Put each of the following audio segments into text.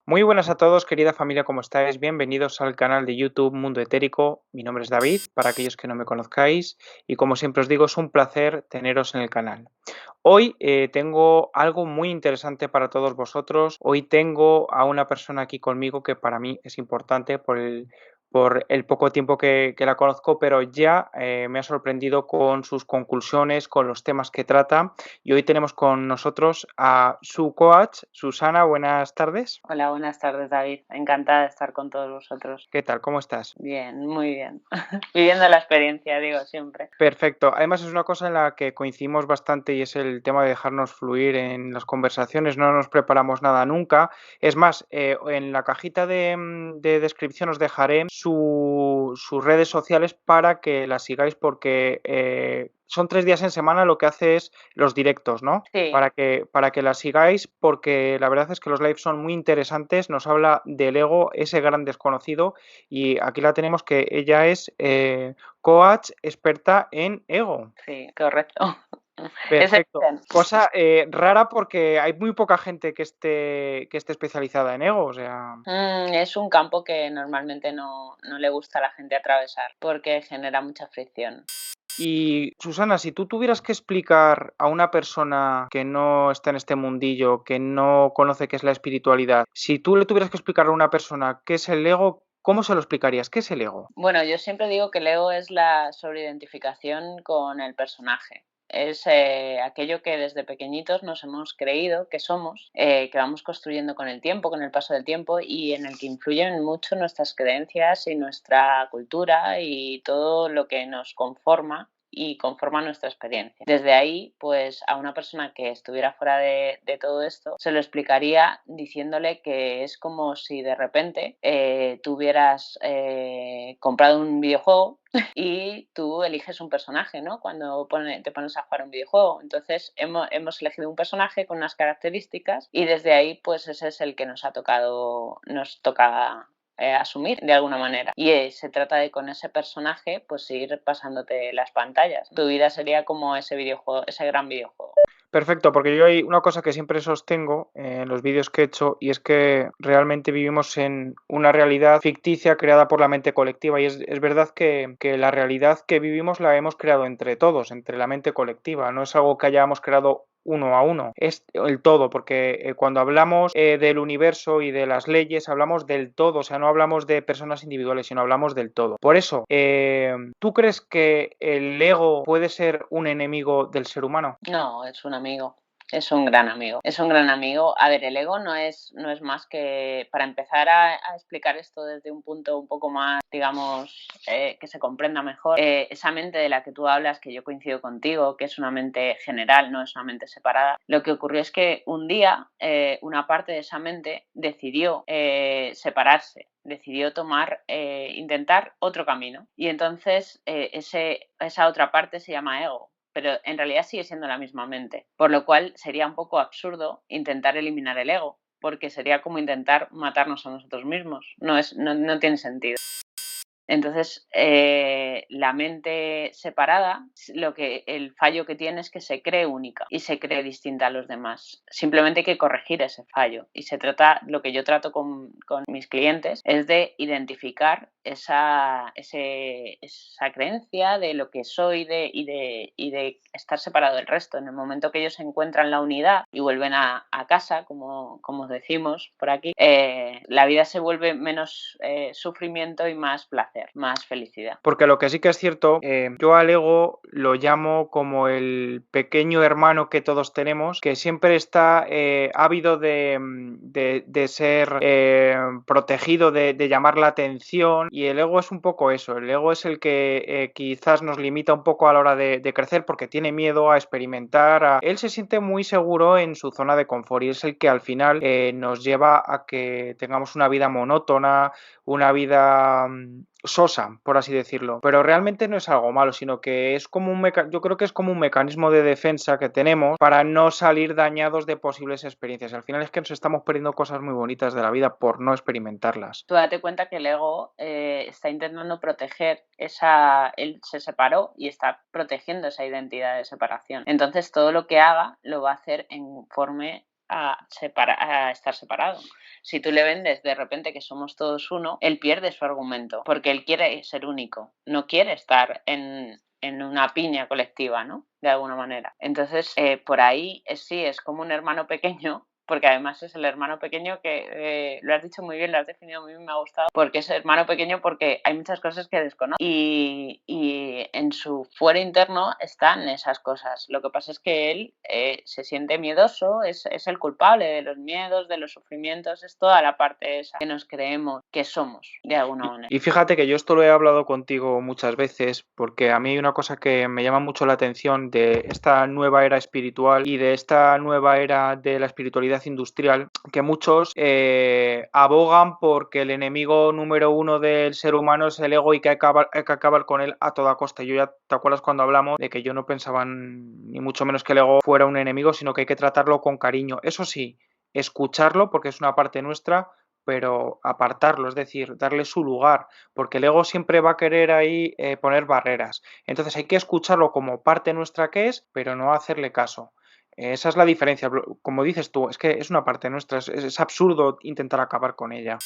Muy buenas a todos, querida familia, ¿cómo estáis? Bienvenidos al canal de YouTube Mundo Etérico. Mi nombre es David, para aquellos que no me conozcáis, y como siempre os digo, es un placer teneros en el canal. Hoy tengo algo muy interesante para todos vosotros. Hoy tengo a una persona aquí conmigo que para mí es importante por el poco tiempo que la conozco, pero ya me ha sorprendido con sus conclusiones, con los temas que trata. Y hoy tenemos con nosotros a su coach, Susana. Buenas tardes. Hola, buenas tardes, David. Encantada de estar con todos vosotros. ¿Qué tal? ¿Cómo estás? Bien, muy bien. Viviendo la experiencia, digo siempre. Perfecto. Además, es una cosa en la que coincidimos bastante y es el tema de dejarnos fluir en las conversaciones. No nos preparamos nada nunca. Es más, en la cajita de descripción os dejaré sus redes sociales para que las sigáis porque son 3 días en semana lo que hace es los directos, ¿no? Sí, Para que las sigáis porque la verdad es que los lives son muy interesantes. Nos habla del ego, ese gran desconocido. Y aquí la tenemos que ella es coach experta en ego. sí, correcto. Es Perfecto. evidente. Cosa rara porque hay muy poca gente que esté especializada en ego. O sea, Es un campo que normalmente no le gusta a la gente atravesar porque genera mucha fricción. y Susana, si tú tuvieras que explicar a una persona que no está en este mundillo, que no conoce qué es la espiritualidad, si tú le tuvieras que explicar a una persona qué es el ego, ¿cómo se lo explicarías? ¿Qué es el ego? Bueno, yo siempre digo que el ego es la sobreidentificación con el personaje. Es aquello que desde pequeñitos nos hemos creído que somos, que vamos construyendo con el tiempo, con el paso del tiempo, y en el que influyen mucho nuestras creencias y nuestra cultura y todo lo que nos conforma y conforma nuestra experiencia. Desde ahí, pues a una persona que estuviera fuera de todo esto, se lo explicaría diciéndole que es como si de repente tú hubieras comprado un videojuego y tú eliges un personaje, ¿no? Cuando te pones a jugar un videojuego. Entonces hemos elegido un personaje con unas características y desde ahí pues ese es el que nos toca asumir de alguna manera. Y se trata de con ese personaje pues ir pasándote las pantallas. Tu vida sería como ese videojuego, ese gran videojuego. Perfecto, porque yo hay una cosa que siempre sostengo en los vídeos que he hecho y es que realmente vivimos en una realidad ficticia creada por la mente colectiva y es verdad que la realidad que vivimos la hemos creado entre todos, entre la mente colectiva, no es algo que hayamos creado uno a uno, es el todo, porque cuando hablamos del universo y de las leyes hablamos del todo, o sea, no hablamos de personas individuales, sino hablamos del todo. Por eso, ¿tú crees que el ego puede ser un enemigo del ser humano? No, es un amigo. Es un gran amigo. Es un gran amigo. A ver, el ego no es más que, para empezar a explicar esto desde un punto un poco más, digamos, que se comprenda mejor, esa mente de la que tú hablas, que yo coincido contigo, que es una mente general, no es una mente separada, lo que ocurrió es que un día una parte de esa mente decidió separarse, decidió intentar otro camino. Y entonces esa otra parte se llama ego, pero en realidad sigue siendo la misma mente, por lo cual sería un poco absurdo intentar eliminar el ego, porque sería como intentar matarnos a nosotros mismos, no tiene sentido. Entonces, la mente separada, el fallo que tiene es que se cree única y se cree distinta a los demás. Simplemente hay que corregir ese fallo. Y lo que yo trato con mis clientes es de identificar esa creencia de lo que soy y de estar separado del resto. En el momento que ellos encuentran la unidad y vuelven a casa, como decimos por aquí, la vida se vuelve menos sufrimiento y más placer, más felicidad. Porque lo que sí que es cierto, yo al ego lo llamo como el pequeño hermano que todos tenemos, que siempre está ávido de ser protegido, de llamar la atención, y el ego es un poco eso, el ego es el que quizás nos limita un poco a la hora de crecer porque tiene miedo a experimentar, él se siente muy seguro en su zona de confort y es el que al final nos lleva a que tengamos una vida monótona, una vida sosa, por así decirlo. Pero realmente no es algo malo, sino que es como yo creo que es como un mecanismo de defensa que tenemos para no salir dañados de posibles experiencias. Al final es que nos estamos perdiendo cosas muy bonitas de la vida por no experimentarlas. Tú date cuenta que el ego está intentando proteger él se separó y está protegiendo esa identidad de separación. Entonces todo lo que haga lo va a hacer a estar separado. Si tú le vendes de repente que somos todos uno, él pierde su argumento, porque él quiere ser único, no quiere estar en una piña colectiva, ¿no? De alguna manera. Entonces, por ahí sí, es como un hermano pequeño, porque además es el hermano pequeño que, lo has dicho muy bien, lo has definido muy bien, me ha gustado, porque es hermano pequeño porque hay muchas cosas que desconoce y en su fuero interno están esas cosas. Lo que pasa es que él se siente miedoso, es el culpable de los miedos, de los sufrimientos, es toda la parte esa que nos creemos que somos, de alguna manera. Y fíjate que yo esto lo he hablado contigo muchas veces porque a mí hay una cosa que me llama mucho la atención de esta nueva era espiritual y de esta nueva era de la espiritualidad industrial, que muchos abogan porque el enemigo número uno del ser humano es el ego y que hay que acabar con él a toda costa. Yo ya te acuerdas cuando hablamos de que yo no pensaba ni mucho menos que el ego fuera un enemigo, sino que hay que tratarlo con cariño. Eso sí, escucharlo porque es una parte nuestra, pero apartarlo, es decir, darle su lugar, porque el ego siempre va a querer ahí poner barreras. Entonces hay que escucharlo como parte nuestra que es, pero no hacerle caso. Esa es la diferencia. Como dices tú, es que es una parte nuestra, es absurdo intentar acabar con ella.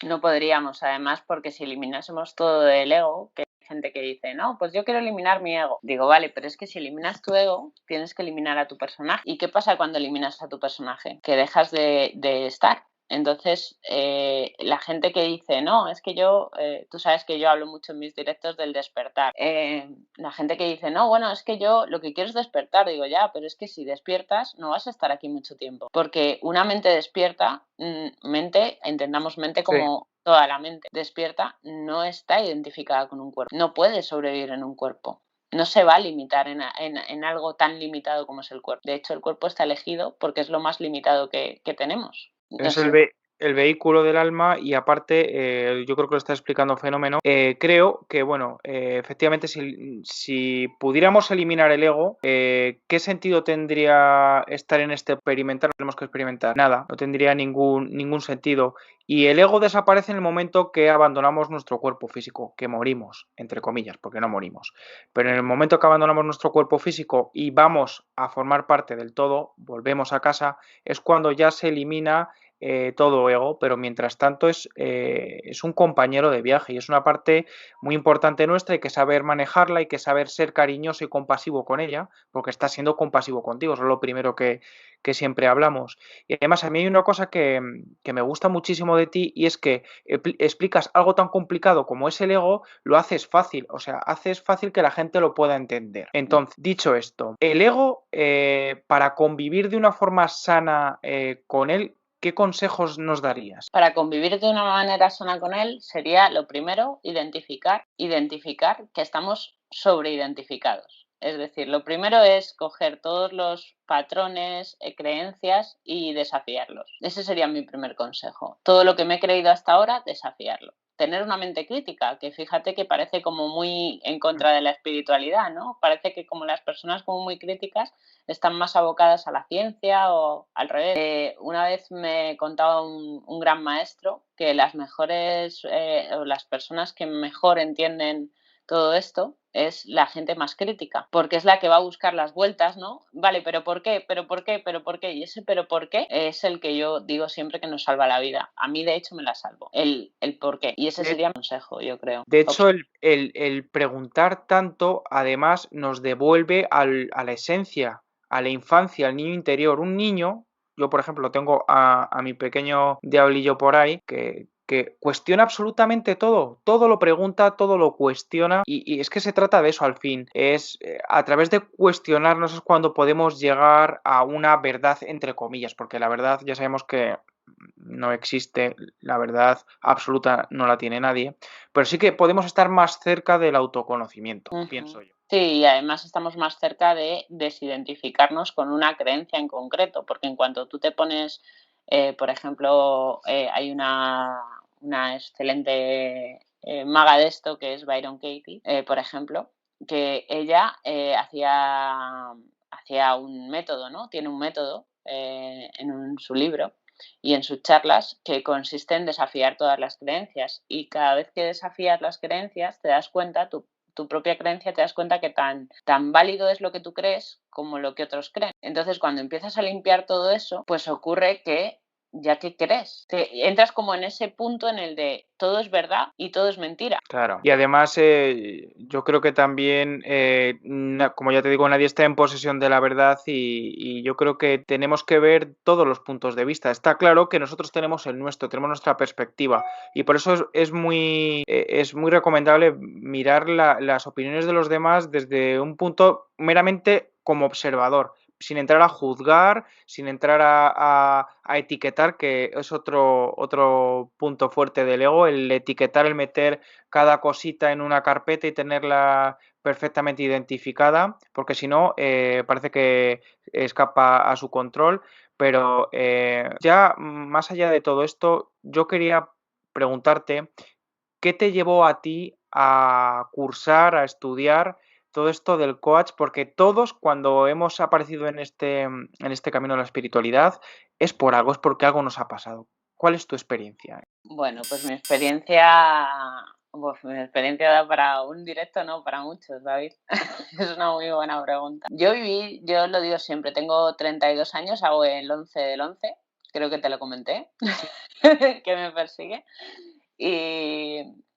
No podríamos, además, porque si eliminásemos todo el ego, que hay gente que dice, no, pues yo quiero eliminar mi ego. Digo, vale, pero es que si eliminas tu ego, tienes que eliminar a tu personaje. ¿Y qué pasa cuando eliminas a tu personaje? Que dejas de estar. Entonces, la gente que dice, no, es que yo, tú sabes que yo hablo mucho en mis directos del despertar. La gente que dice, no, bueno, es que yo lo que quiero es despertar. Digo, ya, pero es que si despiertas no vas a estar aquí mucho tiempo. Porque una mente despierta, entendamos mente Sí. como toda la mente despierta, no está identificada con un cuerpo. No puede sobrevivir en un cuerpo. No se va a limitar en algo tan limitado como es el cuerpo. De hecho, el cuerpo está elegido porque es lo más limitado que tenemos. Es Entonces, el vehículo del alma y aparte, yo creo que lo está explicando fenómeno. Creo que, bueno, efectivamente, si pudiéramos eliminar el ego, ¿qué sentido tendría estar en este experimentar? Tenemos que experimentar. Nada, no tendría ningún sentido. Y el ego desaparece en el momento que abandonamos nuestro cuerpo físico, que morimos, entre comillas, porque no morimos. Pero en el momento que abandonamos nuestro cuerpo físico y vamos a formar parte del todo, volvemos a casa, es cuando ya se elimina todo ego, pero mientras tanto es un compañero de viaje y es una parte muy importante nuestra. Hay que saber manejarla, hay que saber ser cariñoso y compasivo con ella, porque está siendo compasivo contigo, eso es lo primero que siempre hablamos. Y además a mí hay una cosa que me gusta muchísimo de ti y es que explicas algo tan complicado como es el ego, lo haces fácil, o sea, haces fácil que la gente lo pueda entender. Entonces, dicho esto, el ego, para convivir de una forma sana con él, ¿qué consejos nos darías? para convivir de una manera sana con él sería lo primero identificar que estamos sobreidentificados. Es decir, lo primero es coger todos los patrones, creencias y desafiarlos. Ese sería mi primer consejo. Todo lo que me he creído hasta ahora, desafiarlo. Tener una mente crítica, que fíjate que parece como muy en contra de la espiritualidad, ¿no? Parece que como las personas como muy críticas están más abocadas a la ciencia o al revés. Una vez me contaba un gran maestro que las mejores o las personas que mejor entienden todo esto es la gente más crítica, porque es la que va a buscar las vueltas, ¿no? Vale, pero ¿por qué? ¿Pero por qué? ¿Pero por qué? Y ese pero por qué es el que yo digo siempre que nos salva la vida. A mí, de hecho, me la salvo. El por qué. Y ese De, sería mi consejo, yo creo. de hecho, el preguntar tanto, además, nos devuelve a la esencia, a la infancia, al niño interior. Un niño, yo por ejemplo tengo a mi pequeño diablillo por ahí, que cuestiona absolutamente todo, todo lo pregunta, todo lo cuestiona y es que se trata de eso al fin, es a través de cuestionarnos es cuando podemos llegar a una verdad entre comillas, porque la verdad ya sabemos que no existe, la verdad absoluta no la tiene nadie, pero sí que podemos estar más cerca del autoconocimiento, pienso yo. Sí, y además estamos más cerca de desidentificarnos con una creencia en concreto, porque en cuanto tú te pones, por ejemplo, hay una excelente maga de esto que es Byron Katie, por ejemplo, que ella hacía un método, ¿no? Tiene un método su libro y en sus charlas que consiste en desafiar todas las creencias y cada vez que desafías las creencias te das cuenta, tu propia creencia te das cuenta que tan válido es lo que tú crees como lo que otros creen. Entonces, cuando empiezas a limpiar todo eso, pues ocurre que ya que crees, te entras como en ese punto en el de todo es verdad y todo es mentira. Claro. Y además, yo creo que también, como ya te digo, nadie está en posesión de la verdad y yo creo que tenemos que ver todos los puntos de vista. Está claro que nosotros tenemos el nuestro, tenemos nuestra perspectiva y por eso es muy recomendable mirar las opiniones de los demás desde un punto meramente como observador, sin entrar a juzgar, sin entrar a etiquetar, que es otro punto fuerte del ego, el etiquetar, el meter cada cosita en una carpeta y tenerla perfectamente identificada, porque si no, parece que escapa a su control. Pero ya más allá de todo esto, yo quería preguntarte, ¿qué te llevó a ti a cursar, a estudiar todo esto del coach? Porque todos cuando hemos aparecido en este camino de la espiritualidad es por algo, es porque algo nos ha pasado. ¿Cuál es tu experiencia? Bueno, pues mi experiencia da para un directo, no, para muchos, David. Es una muy buena pregunta. Yo lo digo siempre, tengo 32 años, hago el 11 del 11, creo que te lo comenté, que me persigue.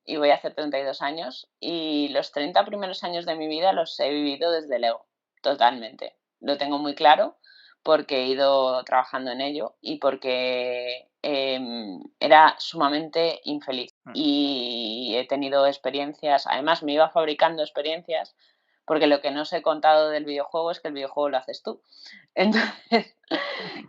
Y voy a hacer 32 años y los 30 primeros años de mi vida los he vivido desde el ego, totalmente. Lo tengo muy claro porque he ido trabajando en ello y porque era sumamente infeliz y he tenido experiencias, además me iba fabricando experiencias porque lo que no os he contado del videojuego es que el videojuego lo haces tú. Entonces,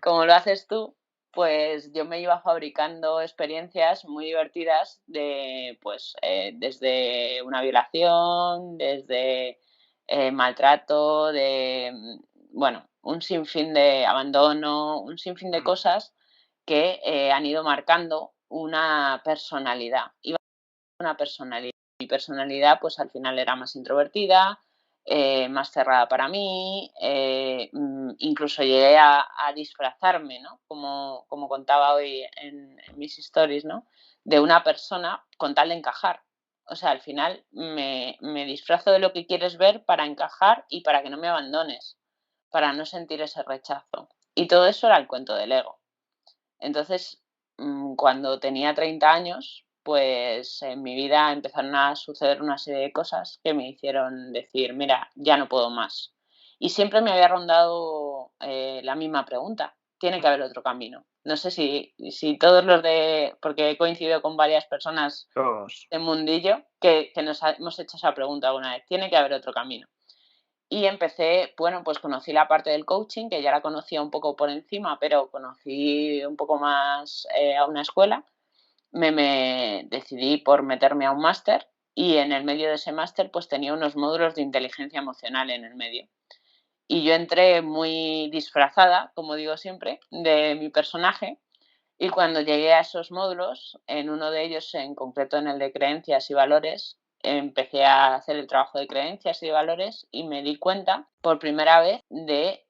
como lo haces tú, pues yo me iba fabricando experiencias muy divertidas de, pues, desde una violación, desde maltrato, bueno, un sinfín de abandono, un sinfín de cosas que han ido marcando una personalidad. Mi personalidad, pues al final era más introvertida, más cerrada para mí, incluso llegué a disfrazarme, ¿no? Como contaba hoy en mis stories, ¿no? De una persona con tal de encajar. O sea, al final me disfrazo de lo que quieres ver para encajar y para que no me abandones, para no sentir ese rechazo. Y todo eso era el cuento del ego. Entonces, cuando tenía 30 años, pues en mi vida empezaron a suceder una serie de cosas que me hicieron decir, mira, ya no puedo más. Y siempre me había rondado la misma pregunta, tiene que haber otro camino. No sé si todos los porque he coincidido con varias personas Todos. del mundillo que nos hemos hecho esa pregunta alguna vez, tiene que haber otro camino. Y empecé, bueno, pues conocí la parte del coaching, que ya la conocía un poco por encima, pero conocí un poco más a una escuela. Me decidí por meterme a un máster y en el medio de ese máster pues tenía unos módulos de inteligencia emocional en el medio. Y yo entré muy disfrazada, como digo siempre, de mi personaje y cuando llegué a esos módulos, en uno de ellos, en concreto en el de creencias y valores, empecé a hacer el trabajo de creencias y valores y me di cuenta por primera vez de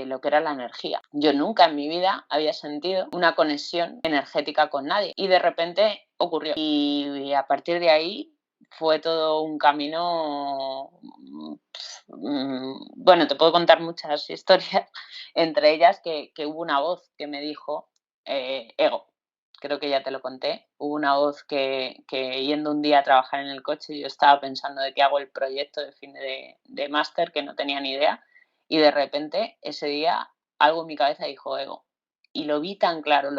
lo que era la energía. Yo nunca en mi vida había sentido una conexión energética con nadie y de repente ocurrió. Y a partir de ahí fue todo un camino, bueno, te puedo contar muchas historias, entre ellas que hubo una voz que me dijo, ego, creo que ya te lo conté. Hubo una voz que yendo un día a trabajar en el coche, yo estaba pensando de qué hago el proyecto de fin de máster, que no tenía ni idea, y de repente ese día algo en mi cabeza dijo ego. Y lo vi tan claro,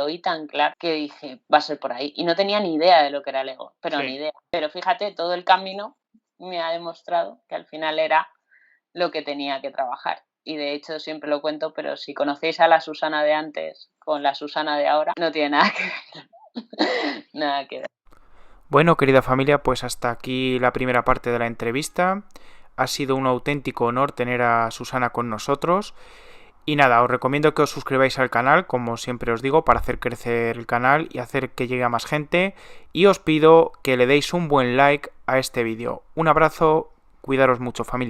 que dije, va a ser por ahí. Y no tenía ni idea de lo que era el ego, pero ni idea. Pero fíjate, todo el camino me ha demostrado que al final era lo que tenía que trabajar. Y de hecho siempre lo cuento, pero si conocéis a la Susana de antes con la Susana de ahora, no tiene nada que ver. Nada que ver. Bueno, querida familia, pues hasta aquí la primera parte de la entrevista. Ha sido un auténtico honor tener a Susana con nosotros. Y nada, os recomiendo que os suscribáis al canal, como siempre os digo, para hacer crecer el canal y hacer que llegue a más gente. Y os pido que le deis un buen like a este vídeo. Un abrazo, cuidaros mucho, familia.